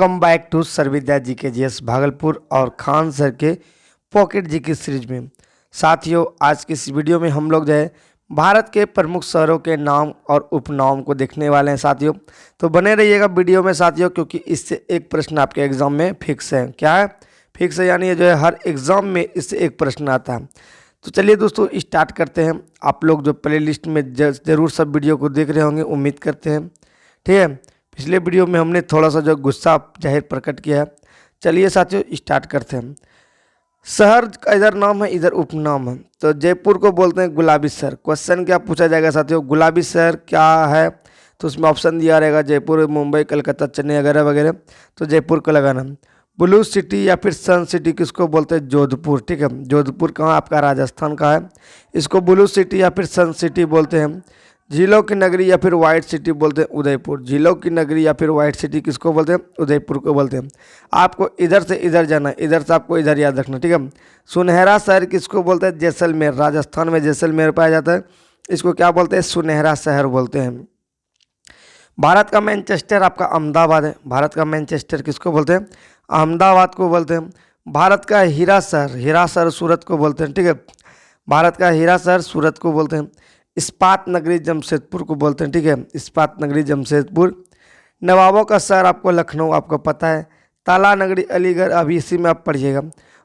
Welcome back to सर्वविद्या जी के GS Bhagalpur और Khan sir के पॉकेट जी की सीरीज में। साथियों, आज की इस वीडियो में हम लोग जो है भारत के प्रमुख शहरों के नाम और उपनाम को देखने वाले हैं साथियों। तो बने रहिएगा वीडियो में साथियों, क्योंकि इससे एक प्रश्न आपके एग्जाम में फिक्स है। क्या है? फिक्स है, यानी जो है हर एग्जाम में इससे एक प्रश्न आता है। तो चलिए दोस्तों स्टार्ट करते हैं। आप लोग जो प्ले लिस्ट में ज़रूर सब वीडियो को देख रहे होंगे, उम्मीद करते हैं। ठीक है, पिछले वीडियो में हमने थोड़ा सा जो गुस्सा जाहिर प्रकट किया है। चलिए साथियों स्टार्ट करते हैं। शहर का इधर नाम है, इधर उपनाम है। तो जयपुर को बोलते हैं गुलाबी शहर। क्वेश्चन क्या पूछा जाएगा साथियों, गुलाबी शहर क्या है? तो उसमें ऑप्शन दिया रहेगा जयपुर, मुंबई, कलकत्ता, चेन्नई वगैरह वगैरह। तो जयपुर को लगाना। ब्लू सिटी या फिर सन सिटी किसको बोलते हैं? जोधपुर। ठीक है, जोधपुर कहाँ? आपका राजस्थान का है। इसको ब्लू सिटी या फिर सन सिटी बोलते हैं। झीलों की नगरी या फिर वाइट सिटी बोलते हैं उदयपुर। झीलों की नगरी या फिर वाइट सिटी किसको बोलते हैं? उदयपुर को बोलते हैं। आपको इधर से इधर जाना है, इधर से आपको इधर याद रखना। ठीक है, सुनहरा शहर किसको बोलते हैं? जैसलमेर। राजस्थान में जैसलमेर पाया जाता है, इसको क्या बोलते हैं? सुनहरा शहर बोलते हैं। भारत का मैनचेस्टर आपका अहमदाबाद है। भारत का मैनचेस्टर किसको बोलते हैं? अहमदाबाद को बोलते हैं। भारत का हीरा शहर सूरत को बोलते हैं। ठीक है, भारत का हीरा शहर सूरत को बोलते हैं। इस्पात नगरी जमशेदपुर को बोलते हैं। ठीक है, इस्पात नगरी जमशेदपुर। नवाबों का शहर आपको लखनऊ, आपको पता है। ताला नगरी अलीगढ़, अभी इसी में आप पढ़िएगा।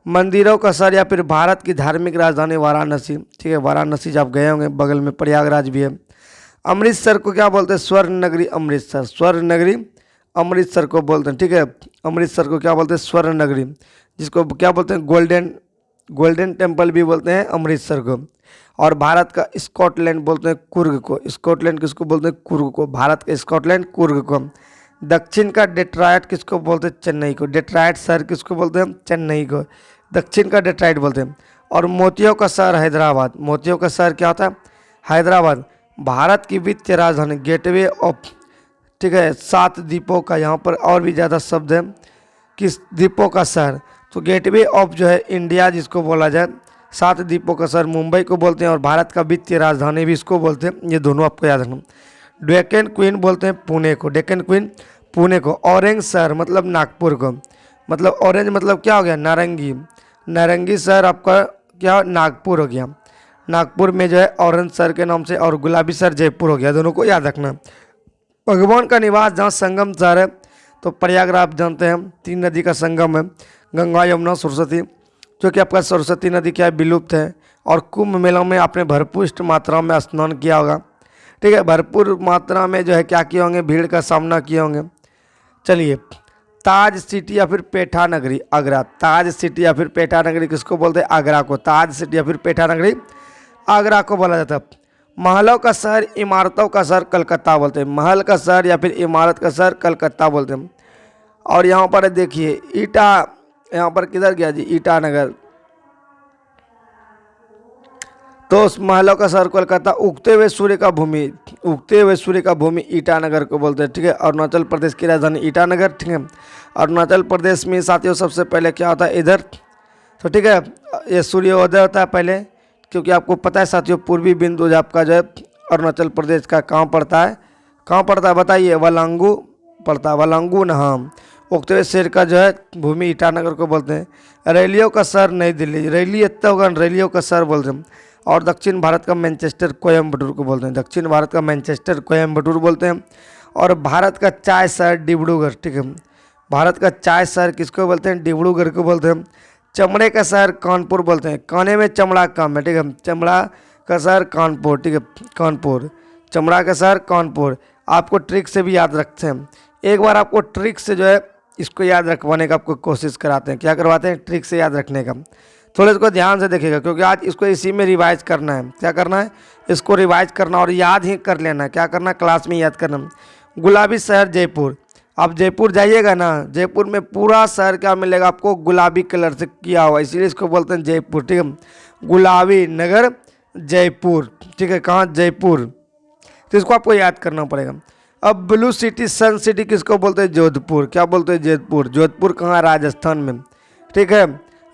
मंदिरों का शहर या फिर भारत की धार्मिक राजधानी वाराणसी। ठीक है, वाराणसी जब आप गए होंगे, बगल में प्रयागराज भी है। अमृतसर को क्या बोलते हैं? स्वर्ण नगरी अमृतसर। स्वर्ण नगरी अमृतसर को बोलते हैं। ठीक है, अमृतसर को क्या बोलते हैं? स्वर्ण नगरी, जिसको क्या बोलते हैं? गोल्डन टेम्पल भी बोलते हैं अमृतसर को। और भारत का स्कॉटलैंड बोलते हैं कुर्ग को। स्कॉटलैंड किसको बोलते हैं? कुर्ग को। भारत का स्कॉटलैंड कुर्ग को। दक्षिण का डेट्रॉयट किसको बोलते हैं? चेन्नई को। डेट्रॉयट शहर किसको बोलते हैं? चेन्नई को। दक्षिण का डेट्रॉयट बोलते हैं। और मोतियों का शहर हैदराबाद। मोतियों का शहर क्या होता है? हैदराबाद। भारत की वित्तीय राजधानी, गेटवे ऑफ, ठीक है, 7 द्वीपों का, यहाँ पर और भी ज़्यादा शब्द है, किस द्वीपों का शहर? तो गेटवे ऑफ जो है इंडिया जिसको बोला जाए, 7 द्वीपों का शहर मुंबई को बोलते हैं। और भारत का वित्तीय राजधानी भी इसको बोलते हैं। ये दोनों आपको याद रखना। डेक्कन क्वीन बोलते हैं पुणे को। डेक्कन क्वीन पुणे को। ऑरेंज शहर मतलब नागपुर को। मतलब ऑरेंज मतलब क्या हो गया? नारंगी। नारंगी शहर आपका क्या? नागपुर हो गया। नागपुर में जो है ऑरेंज शहर के नाम से, और गुलाबी शहर जयपुर हो गया। दोनों को याद रखना। भगवान का निवास जहाँ संगम शहर है, तो प्रयागराज आप जानते हैं 3 नदी का संगम है, गंगा, यमुना, सरस्वती। जो कि आपका सरस्वती नदी क्या है? विलुप्त है। और कुंभ मेला में आपने भरपूर मात्रा में स्नान किया होगा। ठीक है, भरपूर मात्रा में जो है क्या किए होंगे? भीड़ का सामना किए होंगे। चलिए, ताज सिटी या फिर पेठा नगरी आगरा। ताज सिटी या फिर पेठा नगरी किसको बोलते हैं? आगरा को। ताज सिटी या फिर पेठा नगरी आगरा को बोला जाता है। महलों का शहर, इमारतों का शहर कलकत्ता बोलते हैं। महल का शहर या फिर इमारत का शहर कलकत्ता बोलते हैं। और यहाँ पर देखिए ईटा, यहाँ पर किधर गया जी? ईटानगर। तो उस महलों का शहर कोलकाता। उगते हुए सूर्य का भूमि ईटानगर को बोलते हैं। ठीक है, अरुणाचल प्रदेश की राजधानी ईटानगर। ठीक है, अरुणाचल प्रदेश में साथियों सबसे पहले क्या होता है? इधर, तो ठीक है, ये सूर्योदय होता है पहले, क्योंकि आपको पता है साथियों पूर्वी बिंदु आपका जो है अरुणाचल प्रदेश का कहाँ पड़ता है? कहाँ पड़ता है बताइए? वलांगू पड़ता है। वलांगू न, हाँ। उगते हुए शहर का जो है भूमि ईटानगर को बोलते हैं। रैलियों का शहर नई दिल्ली। रैली इतना होगा, रैलियों का शहर बोलते हैं। और दक्षिण भारत का मैनचेस्टर कोयम्बटूर को बोलते हैं। दक्षिण भारत का मैनचेस्टर कोयम्बटूर बोलते हैं। और भारत का चाय शहर डिब्रूगढ़। ठीक है, भारत का चाय शहर किसको बोलते हैं? डिब्रूगढ़ को बोलते हैं। चमड़े का शहर कानपुर बोलते हैं। काने में चमड़ा काम है। ठीक है, चमड़ा का शहर कानपुर। ठीक है, कानपुर। चमड़ा का शहर कानपुर। आपको ट्रिक से भी याद रखते हैं। एक बार आपको ट्रिक से जो है इसको याद रखवाने का आपको कोशिश कराते हैं। क्या करवाते हैं? ट्रिक से याद रखने का। थोड़ा इसको ध्यान से देखिएगा, क्योंकि आज इसको इसी में रिवाइज करना है। क्या करना है? इसको रिवाइज करना और याद ही कर लेना है। क्या करना है? क्लास में याद करना। गुलाबी शहर जयपुर। आप जयपुर जाइएगा ना, जयपुर में पूरा शहर क्या मिलेगा आपको? गुलाबी कलर से किया हुआ, इसीलिए इसको बोलते हैं जयपुर। ठीक है, गुलाबी नगर जयपुर। ठीक है, कहाँ? जयपुर। तो इसको आपको याद करना पड़ेगा। अब ब्लू सिटी सन सिटी किसको बोलते हैं? जोधपुर। क्या बोलते हैं? जोधपुर। जोधपुर कहाँ? राजस्थान में। ठीक है,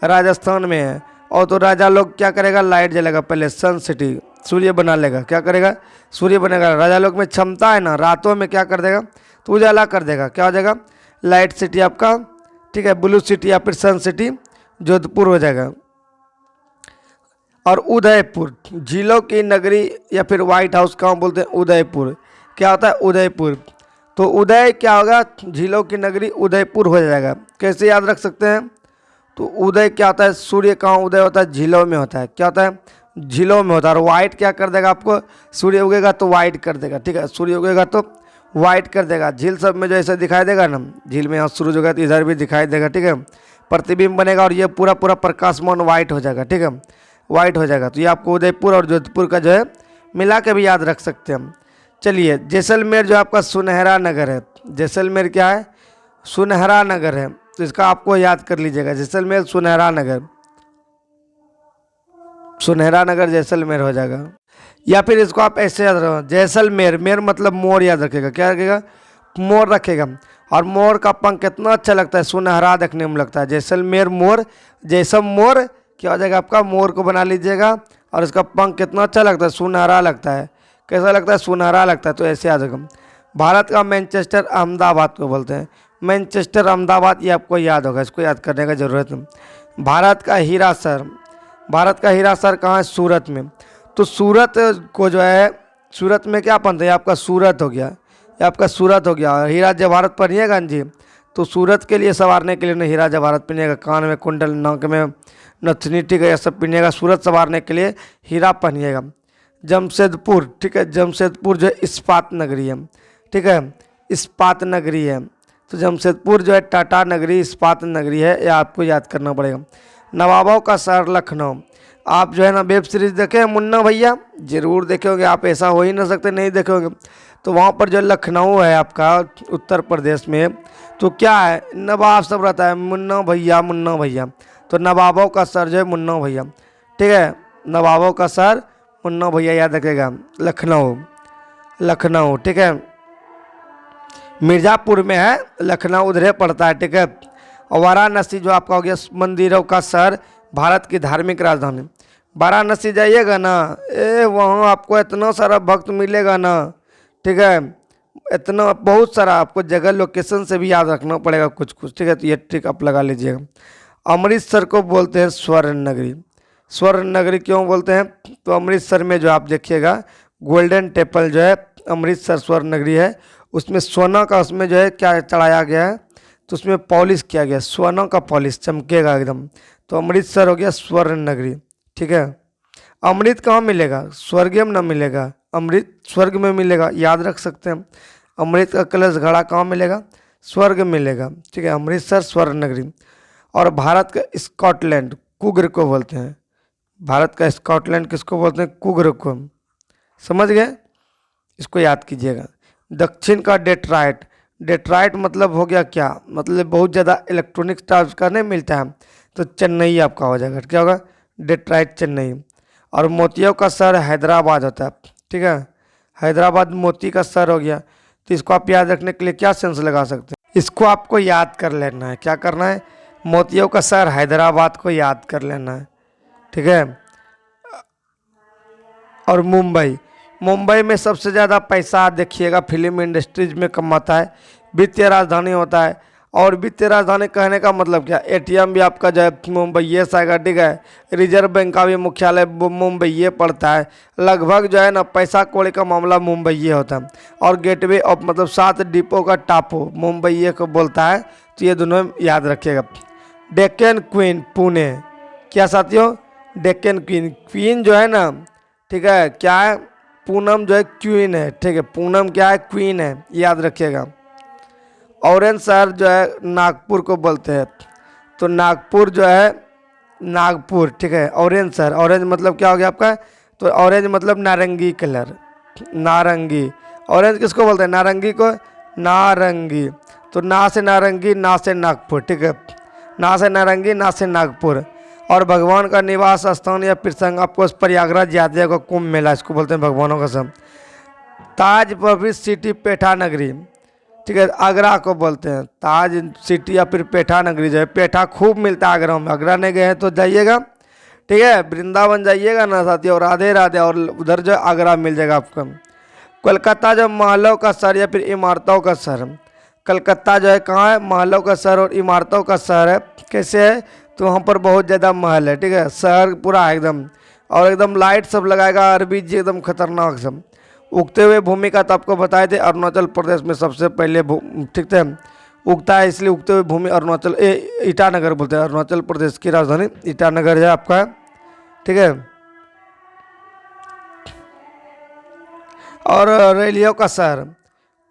राजस्थान में है। और तो राजा लोग क्या करेगा? लाइट जलेगा पहले, सन सिटी, सूर्य बना लेगा। क्या करेगा? सूर्य बनेगा। राजा लोग में क्षमता है ना, रातों में क्या कर देगा? तो उजाला कर देगा। क्या हो जाएगा? लाइट सिटी आपका, ठीक है, ब्लू सिटी या फिर सन सिटी जोधपुर हो जाएगा। और उदयपुर, झीलों की नगरी या फिर व्हाइट हाउस कहाँ बोलते हैं? उदयपुर। क्या होता है? उदयपुर। तो उदय क्या होगा? झीलों की नगरी उदयपुर हो जाएगा। कैसे याद रख सकते हैं? तो उदय क्या होता है? सूर्य कहाँ उदय होता है? झीलों में होता है। क्या होता है? झीलों में होता है। और वाइट क्या कर देगा आपको? सूर्य उगेगा तो वाइट कर देगा, ठीक है, सूर्य उगेगा तो वाइट कर देगा। झील सब में जो ऐसा दिखाई देगा ना, झील में यहाँ सूरज उगेगा तो इधर भी दिखाई देगा, ठीक है, प्रतिबिंब बनेगा और ये पूरा पूरा प्रकाशमान वाइट हो जाएगा, ठीक है, वाइट हो जाएगा। तो ये आपको उदयपुर और जोधपुर का जो है मिला के भी याद रख सकते हैं। चलिए, जैसलमेर जो आपका सुनहरा नगर है, जैसलमेर क्या है? सुनहरा नगर है, तो इसका आपको याद कर लीजिएगा, जैसलमेर सुनहरा नगर, सुनहरा नगर जैसलमेर हो जाएगा। या फिर इसको आप ऐसे याद रखो, जैसलमेर, मेर मतलब मोर याद रखेगा। क्या रखेगा? मोर रखेगा। और मोर का पंख कितना अच्छा लगता है, सुनहरा देखने में लगता है। जैसलमेर मोर, जैसम मोर क्या हो जाएगा आपका? मोर को बना लीजिएगा। और इसका पंख कितना अच्छा लगता है, सुनहरा लगता है। कैसा लगता है? सुनहरा लगता है। तो ऐसे याद रखो। भारत का मैनचेस्टर अहमदाबाद को बोलते हैं। मैनचेस्टर अहमदाबाद, ये आपको याद होगा, इसको याद करने का ज़रूरत नहीं। भारत का हीरा शहर, भारत का हीरा शहर कहाँ है? सूरत में। तो सूरत को जो है, सूरत में क्या बनता है? आपका सूरत हो गया, ये आपका सूरत हो गया। हीरा जवाहरत पहनिएगा जी, तो सूरत के लिए संवारने के लिए ना हीरा जवाहरत पहनिएगा, कान में कुंडल, नाक में नथनी, ठीक है, यह सब पहनिएगा। सूरत संवारने के लिए हीरा पहनिएगा। जमशेदपुर, ठीक है, जमशेदपुर जो है इस्पात नगरी है, ठीक है, इस्पात नगरी है। तो जमशेदपुर जो है टाटा नगरी, इस्पात नगरी है, यह आपको याद करना पड़ेगा। नवाबों का शहर लखनऊ, आप जो है ना वेब सीरीज़ देखे मुन्ना भैया? जरूर देखे होंगे आप, ऐसा हो ही ना सकते नहीं देखे होंगे। तो वहाँ पर जो लखनऊ है आपका उत्तर प्रदेश में, तो क्या है? नवाब सब रहता है, मुन्ना भैया, मुन्ना भैया। तो नवाबों का शहर जो है मुन्ना भैया, ठीक है, नवाबों का शहर मुन्ना भैया याद रखेगा। लखनऊ, लखनऊ, ठीक है, मिर्ज़ापुर में है, लखनऊ उधर पड़ता है, ठीक है। और वाराणसी जो आपका हो गया मंदिरों का शहर, भारत की धार्मिक राजधानी। वाराणसी जाइएगा ना, वहाँ आपको इतना सारा भक्त मिलेगा ना, ठीक है, इतना बहुत सारा आपको जगह लोकेशन से भी याद रखना पड़ेगा कुछ कुछ, ठीक है। तो ये ट्रिक आप लगा लीजिएगा। अमृतसर को बोलते हैं स्वर्ण नगरी। स्वर्ण नगरी क्यों बोलते हैं? तो अमृतसर में जो आप देखिएगा गोल्डन टेम्पल जो है अमृतसर स्वर्ण नगरी है, उसमें सोना का, उसमें जो है क्या चढ़ाया गया है, तो उसमें पॉलिश किया गया, सोना का पॉलिश चमकेगा एकदम। तो अमृतसर हो गया स्वर्ण नगरी, ठीक है। अमृत कहाँ मिलेगा? स्वर्ग में ना मिलेगा, अमृत स्वर्ग में मिलेगा, याद रख सकते हैं। अमृत का कलश घड़ा कहाँ मिलेगा? स्वर्ग में मिलेगा, ठीक है। अमृतसर स्वर्ण नगरी। और भारत का स्कॉटलैंड कुग्र को बोलते हैं। भारत का स्कॉटलैंड किसको बोलते हैं? कुग्र को, समझ गए? इसको याद कीजिएगा। दक्षिण का डेट्राइट, डेट्राइट मतलब हो गया क्या? मतलब बहुत ज़्यादा इलेक्ट्रॉनिक्स टाइप्स का नहीं मिलता है, तो चेन्नई आपका हो जाएगा। क्या होगा? डेट्राइट चेन्नई। और मोतियों का शहर हैदराबाद होता है, ठीक है, हैदराबाद मोती का शहर हो गया। तो इसको आप याद रखने के लिए क्या सेंस लगा सकते हैं? इसको आपको याद कर लेना है। क्या करना है? मोतियों का शहर हैदराबाद को याद कर लेना है, ठीक है। और मुंबई, मुंबई में सबसे ज़्यादा पैसा देखिएगा फिल्म इंडस्ट्रीज में कमाता है, वित्तीय राजधानी होता है। और वित्तीय राजधानी कहने का मतलब क्या? एटीएम भी आपका जो है मुंबई से आएगा, ठीक है। रिजर्व बैंक का भी मुख्यालय मुंबई पड़ता है। लगभग जो है ना पैसा कौड़ी का मामला मुंबई होता है। और गेटवे ऑफ मतलब 7 डिपो का टापू मुंबई को बोलता है। तो ये दोनों याद रखिएगा। डेक्कन क्वीन पुणे, क्या साथियों? डेक्कन क्वीन, क्वीन जो है ना, ठीक है, क्या है? पूनम जो है क्वीन है, ठीक है, पूनम क्या है? क्वीन है, याद रखिएगा। ऑरेंज शहर जो है नागपुर को बोलते हैं। तो नागपुर जो है नागपुर, ठीक है, ऑरेंज शहर। ऑरेंज मतलब क्या हो गया आपका? तो ऑरेंज मतलब नारंगी कलर, नारंगी। ऑरेंज किसको बोलते हैं? नारंगी को, नारंगी। तो ना से नारंगी, ना से नागपुर, ठीक है, ना से नारंगी, ना से नागपुर। और भगवान का निवास स्थान या प्रसंग आपको प्रयागराज याद है, कुंभ मेला इसको बोलते हैं भगवानों का सब। ताज पब्लिक सिटी पेठा नगरी, ठीक है, आगरा को बोलते हैं ताज सिटी या फिर पेठा नगरी। जो है पेठा खूब मिलता है आगरा में, आगरा नहीं गए हैं तो जाइएगा, ठीक है, वृंदावन जाइएगा ना साथियों, राधे राधे, और उधर जो आगरा मिल जाएगा आपको। कोलकाता जो महलों का शहर या फिर इमारतों का शहर, कलकत्ता जो है कहाँ है, महलों का शहर और इमारतों का शहर है। कैसे है, तो वहाँ पर बहुत ज़्यादा महल है, ठीक है, शहर पूरा है एकदम, और एकदम लाइट सब लगाएगा, अरबी जी एकदम खतरनाक सब। उगते हुए भूमि का तो आपको बताए थे, अरुणाचल प्रदेश में सबसे पहले ठीक है उगता है, इसलिए उगते हुए भूमि अरुणाचल ईटानगर बोलते हैं। अरुणाचल प्रदेश की राजधानी ईटानगर है आपका, ठीक है। और रैलियों का शहर,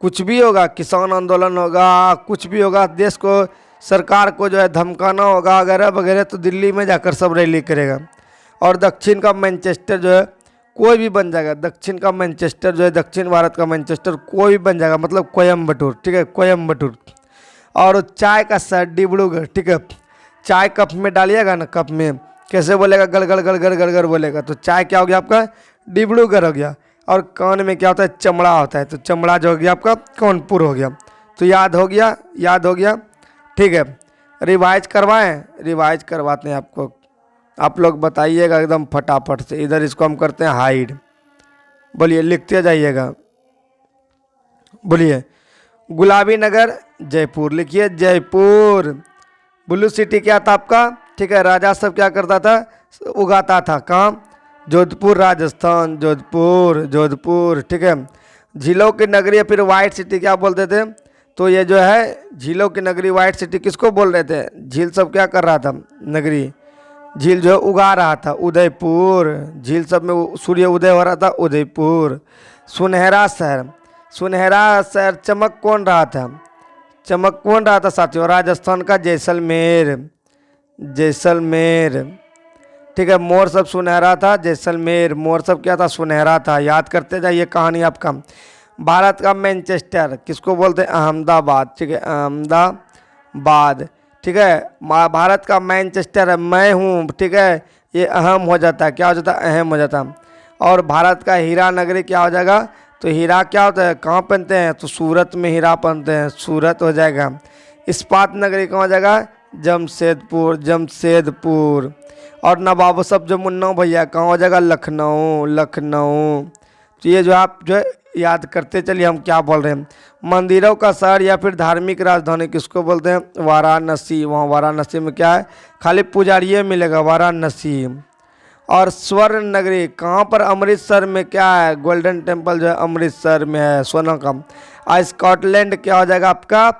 कुछ भी होगा, किसान आंदोलन होगा, कुछ भी होगा, देश को सरकार को जो है धमकाना होगा वगैरह वगैरह, तो दिल्ली में जाकर सब रैली करेगा। और दक्षिण का मैनचेस्टर जो है कोई भी बन जाएगा, दक्षिण का मैनचेस्टर जो है, दक्षिण भारत का मैनचेस्टर कोई भी बन जाएगा, मतलब कोयम्बटूर, ठीक है, कोयम्बटूर। और चाय का शहर डिब्रूगढ़, ठीक है। चाय कप में डालिएगा ना, कप में कैसे बोलेगा, गड़ गड़ गड़ गड़ गड़ गड़ बोलेगा, तो चाय क्या हो गया आपका, डिब्रूगढ़ हो गया। और कान में क्या होता है, चमड़ा होता है, तो चमड़ा जो हो गया आपका कानपुर हो गया। तो याद हो गया, याद हो गया, ठीक है। रिवाइज करवाएं, रिवाइज करवाते हैं आपको, आप लोग बताइएगा एकदम फटाफट से। इधर इसको हम करते हैं हाइड, बोलिए, लिखते जाइएगा, बोलिए। गुलाबी नगर जयपुर, लिखिए जयपुर। ब्लू सिटी क्या था आपका, ठीक है, राजा सब क्या करता था, उगाता था, कहाँ, जोधपुर राजस्थान, जोधपुर जोधपुर, ठीक है। झीलों की नगरी या फिर वाइट सिटी क्या बोलते थे, तो ये जो है झीलों की नगरी वाइट सिटी किसको बोल रहे थे, झील सब क्या कर रहा था, नगरी, झील जो है उगा रहा था, उदयपुर, झील सब में सूर्य उदय हो रहा था, उदयपुर। सुनहरा शहर, सुनहरा शहर चमक कौन रहा था, चमक कौन रहा था साथियों, राजस्थान का जैसलमेर, जैसलमेर, ठीक है। मोर सब सुनहरा था, जैसलमेर, मोर सब क्या था, सुनहरा था। याद करते जाइए कहानी आपका। भारत का मैनचेस्टर किसको बोलते हैं, अहमदाबाद, ठीक है, अहमदाबाद, ठीक है। भारत का मैनचेस्टर है, मैं हूँ, ठीक है, ये अहम हो जाता है, क्या हो जाता है, अहम हो जाता है। और भारत का हीरा नगरी क्या हो जाएगा, तो हीरा क्या होता है, कहाँ पहनते हैं, तो सूरत में हीरा पहनते हैं, सूरत हो जाएगा। इस्पात नगरी कहाँ हो जाएगा, जमशेदपुर, जमशेदपुर। और नवाब सब जो मुन्ना भैया कहाँ हो जाएगा, लखनऊ, लखनऊ। तो ये जो आप जो है याद करते चलिए हम क्या बोल रहे हैं। मंदिरों का शहर या फिर धार्मिक राजधानी किसको बोलते हैं, वाराणसी, वहाँ वाराणसी में क्या है, खाली पुजारी मिलेगा, वाराणसी। और स्वर्ण नगरी कहाँ पर, अमृतसर में क्या है, गोल्डन टेम्पल जो है अमृतसर में है, सोना का। स्कॉटलैंड क्या हो जाएगा आपका,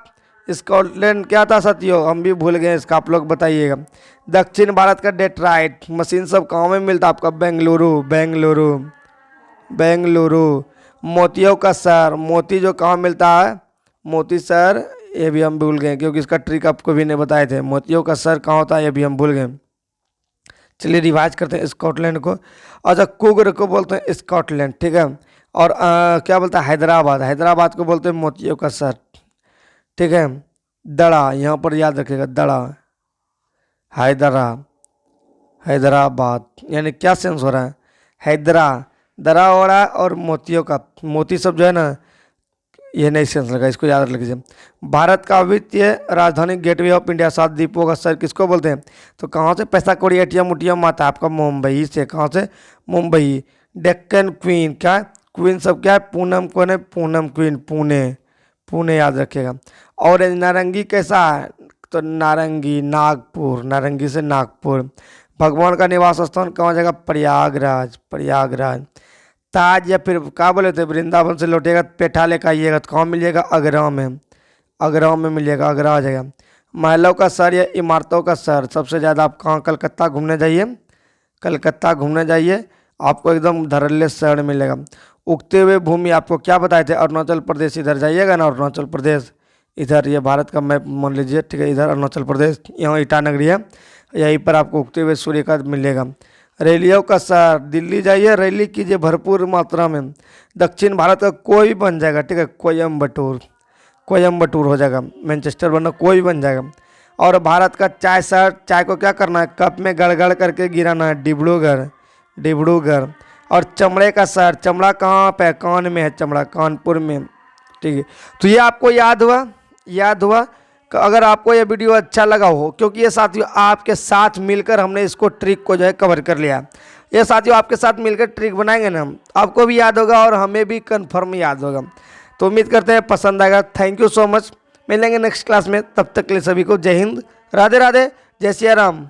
स्कॉटलैंड क्या था साथियों, हम भी भूल गए इसका, आप लोग बताइएगा। दक्षिण भारत का डेट्राइट मशीन सब कहाँ में मिलता है आपका, बेंगलुरु, बेंगलुरु, बेंगलुरु। मोतियों का शहर, मोती जो कहाँ मिलता है, मोती शहर, ये भी हम भूल गए क्योंकि इसका ट्रिक आपको भी नहीं बताए थे। मोतियों का शहर कहाँ होता है, ये भी हम भूल गए। चलिए रिवाइज करते हैं स्कॉटलैंड को। अच्छा, कुगर को बोलते हैं स्कॉटलैंड, ठीक है। और क्या बोलता है, हैदराबाद, हैदराबाद को बोलते हैं मोतियों का शहर, ठीक है। दड़ा, यहाँ पर याद रखिएगा, दड़ा, हैदराबाद, यानी क्या सेंस हो रहा है, हैदरा, दरा ओड़ा और मोतियों का, मोती सब जो है ना, ये नहीं सेंस लगा, इसको याद रख लीजिए। भारत का वित्तीय राजधानी गेटवे ऑफ इंडिया, 7 द्वीपों का शहर किसको बोलते हैं, तो कहाँ से पैसा कौड़ी एटीएम उटीएम आता है आपका, मुंबई से, कहाँ से, मुंबई। डेक्कन क्वीन क्या है, क्वीन सब क्या है, पूनम कौन है, पूनम क्वीन, पुणे, पुणे याद रखिएगा। ऑरेंज नारंगी कैसा है, तो नारंगी, नागपुर, नारंगी से नागपुर। भगवान का निवास स्थान कहाँ जगह, प्रयागराज, प्रयागराज। ताज या फिर क्या बोले थे, वृंदावन से लौटेगा पेठा लेकर आइएगा, तो कहाँ मिलिएगा, आगरा में, आगरा में मिलिएगा, आगरा आ जाएगा। महलों का शहर या इमारतों का शहर सबसे ज़्यादा आप कहाँ, कलकत्ता घूमने जाइए, कलकत्ता घूमने जाइए, आपको एकदम धड़ल्ले शहर मिलेगा। उगते हुए भूमि आपको क्या बताए थे, अरुणाचल प्रदेश, इधर जाइएगा ना, अरुणाचल प्रदेश, इधर ये भारत का मैप मान लीजिए, ठीक है, इधर अरुणाचल प्रदेश, यहाँ ईटानगरी है, यहीं पर आपको उगते हुए सूर्य का मिलेगा। रैलियों का शहर, दिल्ली जाइए, रैली कीजिए भरपूर मात्रा में। दक्षिण भारत का कोई भी बन जाएगा, ठीक है, कोयम्बटूर, कोयम्बटूर हो जाएगा, मैनचेस्टर बनना कोई भी बन जाएगा। और भारत का चाय शहर, चाय को क्या करना है, कप में गड़गड़ करके गिराना है, डिब्रूगढ़, डिब्रूगढ़। और चमड़े का शहर, चमड़ा कहाँ पे, कान में है चमड़ा, कानपुर में, ठीक है। तो ये आपको याद हुआ, याद हुआ। अगर आपको ये वीडियो अच्छा लगा हो, क्योंकि ये साथियों आपके साथ मिलकर हमने इसको ट्रिक को जो है कवर कर लिया, ये साथियों आपके साथ मिलकर ट्रिक बनाएंगे ना, आपको भी याद होगा और हमें भी कंफर्म याद होगा। तो उम्मीद करते हैं पसंद आएगा। Thank you so much. मिलेंगे नेक्स्ट क्लास में, तब तक के लिए सभी को जय हिंद, राधे राधे, जय सिया राम।